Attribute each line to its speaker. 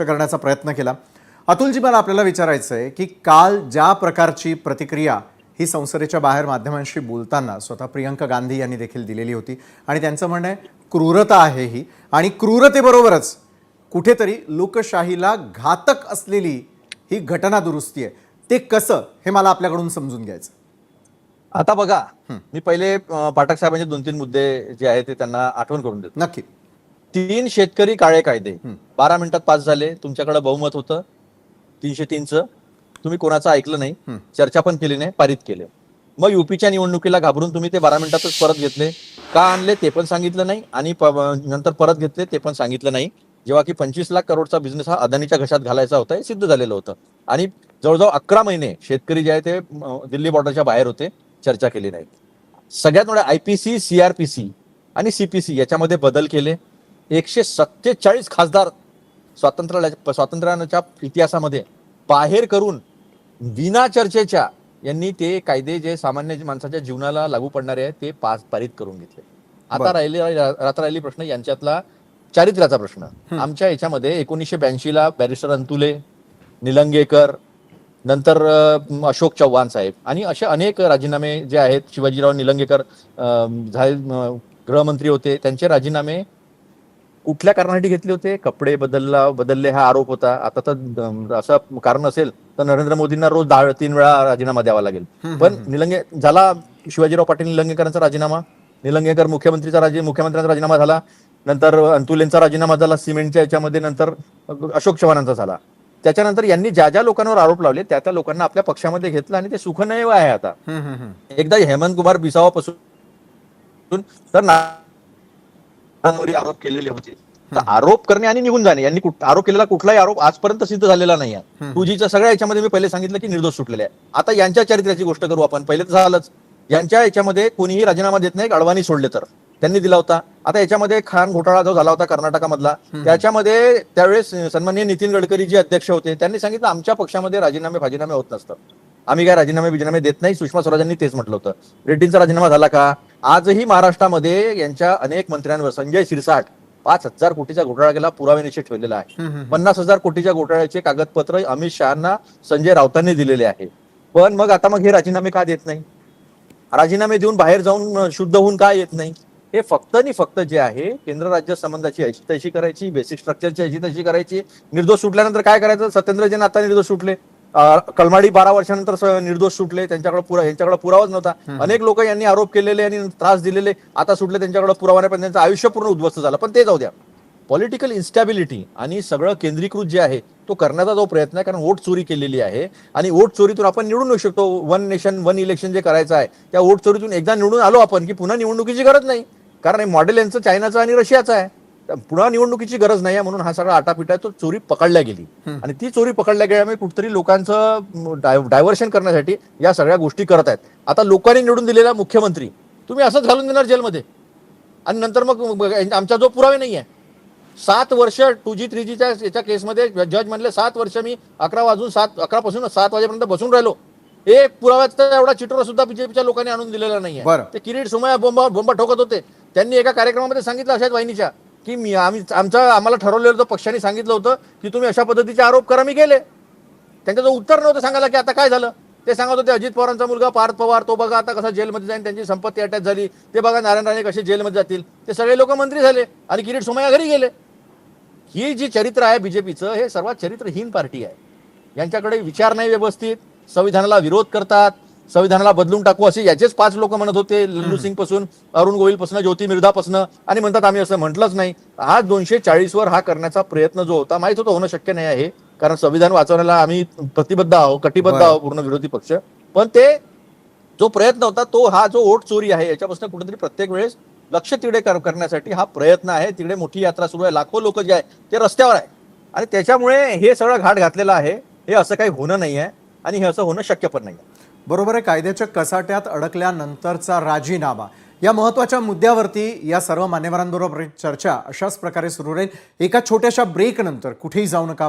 Speaker 1: स्पष्ट करण्याचा प्रयत्न केला। अतुलजी, मला आपल्याला विचारायचं आहे की काल ज्या प्रकारची प्रतिक्रिया ही संसदेच्या बाहेर माध्यमांशी बोलताना स्वतः प्रियंका गांधी यांनी देखील दिलेली होती आणि त्यांचं म्हणणं आहे क्रूरता आहे ही, आणि क्रूरतेबरोबरच कुठेतरी लोकशाहीला घातक असलेली ही घटना दुरुस्ती आहे। ते कसं हे मला आपल्याकडून समजून घ्यायचं।
Speaker 2: आता बघा, मी पहिले पाठक साहेबांचे 2-3 मुद्दे जे आहेत ते त्यांना आठवण करून देतो।
Speaker 1: नक्की।
Speaker 2: 3 शेतकरी काळे कायदे 12 मिनिटात पास झाले। तुमच्याकडे बहुमत होतं 303चं, तुम्ही कोणाचं ऐकलं नाही, चर्चा पण केली नाही, पारित केले। मग यूपीच्या निवडणुकीला घाबरून तुम्ही ते 12 मिनिटातच परत घेतले। का आणले ते पण सांगितलं नाही आणि नंतर परत घेतले ते पण सांगितलं नाही, जेव्हा की 25 लाख करोडचा बिझनेस हा अदानीच्या घशात घालायचा होता हे सिद्ध झालेलं होतं। आणि जवळजवळ 11 महिने शेतकरी जे आहे ते दिल्ली बॉर्डरच्या बाहेर होते, चर्चा केली नाही। सगळ्यात मोठा आयपीसी, सीआरपीसी आणि सीपीसी याच्यामध्ये बदल केले। 147 खासदार स्वातंत्र्याच्या इतिहासामध्ये बाहेर करून विना चर्चेच्या यांनी ते कायदे जे सामान्य माणसाच्या जीवनाला लागू पडणारे आहेत ते पारित करून घेतले। आता राहिली प्रश्न यांच्यातला चारित्र्याचा प्रश्न। आमच्या याच्यामध्ये 1982 ला बॅरिस्टर अंतुले, निलंगेकर, नंतर अशोक चव्हाण साहेब आणि असे अनेक राजीनामे जे आहेत, शिवाजीराव निलंगेकर गृहमंत्री होते, त्यांचे राजीनामे कुठल्या कारणासाठी घेतले होते? कपडे बदलले हा आरोप होता। आता तर असं कारण असेल तर नरेंद्र मोदींना रोज 3 वेळा राजीनामा द्यावा लागेल। पण झाला शिवाजीराव पाटील निलंगेकरांचा राजीनामा, निलंगेकर मुख्यमंत्र्यांचा राजीनामा झाला, नंतर अंतुलेंचा राजीनामा झाला सिमेंटच्या याच्यामध्ये, नंतर अशोक चव्हाणांचा झाला। त्याच्यानंतर यांनी ज्या ज्या लोकांवर आरोप लावले त्या लोकांना आपल्या पक्षामध्ये घेतलं आणि ते सुखनैव आहे। आता एकदा हेमंत कुमार बिसावापासून तर आरोप केलेले होते, तर आरोप करणे आणि निघून जाणे, यांनी आरोप केलेला कुठलाही आरोप आजपर्यंत सिद्ध झालेला नाही आहे। 2Gच्या सगळ्या याच्यामध्ये मी पहिले सांगितलं की निर्दोष सुटलेले आहे। आता यांच्या चरित्राची गोष्ट करू आपण। पहिले तर झालंच, यांच्या याच्यामध्ये कोणीही राजीनामा देत नाही, अडवाणी सोडले तर त्यांनी दिला होता। आता याच्यामध्ये खान घोटाळा जो झाला होता कर्नाटकामधला, त्याच्यामध्ये त्यावेळेस सन्माननीय नितीन गडकरी जे अध्यक्ष होते त्यांनी सांगितलं आमच्या पक्षामध्ये राजीनामे होत नसतात, आम्ही काय राजीनामे देत नाही। सुषमा स्वराजांनी तेच म्हटलं होतं। रेड्डींचा राजीनामा झाला का? आजही महाराष्ट्रामध्ये यांच्या अनेक मंत्र्यांवर संजय शिरसाट 5,000 कोटीचा घोटाळा केला, पुराव्यानिशी ठेवलेला आहे। 50,000 कोटीच्या घोटाळ्याचे कागदपत्र अमित शहांना संजय राऊतांनी दिलेले आहे। पण मग हे राजीनामे का देत नाही? राजीनामे देऊन बाहेर जाऊन शुद्ध होऊन का येत नाही? हे फक्त आणि फक्त जे आहे केंद्र राज्य संबंधाची ऐशी तैशी करायची, बेसिक स्ट्रक्चरची ऐशी तैशी करायची। निर्दोष सुटल्यानंतर काय करायचं? सत्येंद्र जैन आता निर्दोष सुटले, कलमाडी 12 वर्षानंतर निर्दोष सुटले, यांच्याकडे पुरावाच नव्हता। अनेक लोक यांनी आरोप केलेले आणि त्रास दिलेले आता सुटले, त्यांच्याकडे पुरावा नाही, पण त्यांचं आयुष्य पूर्ण उद्ध्वस्त झालं। पण ते जाऊ द्या, पॉलिटिकल इन्स्टॅबिलिटी आणि सगळं केंद्रीकृत जे आहे तो करण्याचा जो प्रयत्न आहे, कारण वोट चोरी केलेली आहे आणि वोट चोरीतून आपण निवडून येऊ शकतो। 1 नेशन 1 इलेक्शन जे करायचं आहे त्या वोट चोरीतून एकदा निवडून आलो आपण की पुन्हा निवडणुकीची गरज नाही, कारण हे मॉडेल यांचं चायनाचं आणि रशियाचं आहे। पुन्हा निवडणुकीची गरज नाही आहे, म्हणून हा सगळा आटापिटा तो चोरी पकडल्या गेली आणि ती चोरी पकडल्या गेल्यामुळे कुठतरी लोकांचं डायव्हर्शन करण्यासाठी या सगळ्या गोष्टी करत आहेत। आता लोकांनी निवडून दिलेला मुख्यमंत्री तुम्ही असंच घालून देणार जेलमध्ये आणि नंतर मग आमचा जो पुरावे नाही आहे। 7 वर्ष 2G 3Gच्या याच्या केसमध्ये जज म्हणले 7 वर्ष मी 11 पासून 7 वाजेपर्यंत बसून राहिलो, एक पुराव्याचा एवढा चिटोरा सुद्धा बीजेपीच्या लोकांनी आणून दिलेला नाहीये। ते किरीट सोमय्या बोंबा ठोकत होते। त्यांनी एका कार्यक्रमामध्ये सांगितलं अशाच वाहिनीच्या की आम्हाला ठरवलेलं होतं, पक्षाने सांगितलं होतं की तुम्ही अशा पद्धतीचे आरोप करा, मी गेले। त्यांचं उत्तर नव्हतं सांगायला की आता काय झालं। ते सांगत होते अजित पवारांचा मुलगा पार्थ पवार तो बघा आता कसा जेलमध्ये जाईल, त्यांची संपत्ती अटॅच झाली, ते बघा नारायण राणे कसे जेलमध्ये जातील, ते सगळे लोक मंत्री झाले आणि किरीट सोमय्या घरी गेले। ही जी चरित्र आहे बीजेपीचं, हे सर्वात चरित्रहीन पार्टी आहे। यांच्याकडे विचार नाही व्यवस्थित, संविधानाला विरोध करतात, संविधानाला बदलून टाकू असे याचेच 5 लोक म्हणत होते, लल्लू सिंग पासून, अरुण गोयल पासून, ज्योती मिर्धा पासून, आणि म्हणतात आम्ही असं म्हटलंच नाही। आज 240 वर हा करण्याचा प्रयत्न जो होता माहित होतं होणं शक्य नाही आहे, कारण संविधान वाचवण्याला आम्ही कटिबद्ध आहोत पूर्ण विरोधी पक्ष। पण ते जो प्रयत्न होता तो हा जो वोट चोरी आहे याच्यापासून कुठेतरी प्रत्येक वेळेस लक्ष तिकडे करण्यासाठी हा प्रयत्न आहे। तिकडे मोठी यात्रा सुरू आहे, लाखो लोक जे आहे ते रस्त्यावर आहे आणि त्याच्यामुळे हे सगळं घाट घातलेलं आहे। हे असं काही होणं नाही आहे आणि हे असं होणं शक्य पण नाही आहे।
Speaker 1: बरोबर आहे। कायद्याच्या कसाट्यात अडकल्यानंतरचा राजीनामा या महत्त्वाच्या मुद्द्यावरती या सर्व मान्यवरांबरोबर चर्चा अशाच प्रकारे सुरू राहील। एका छोट्याशा ब्रेक नंतर कुठेही जाऊ नका।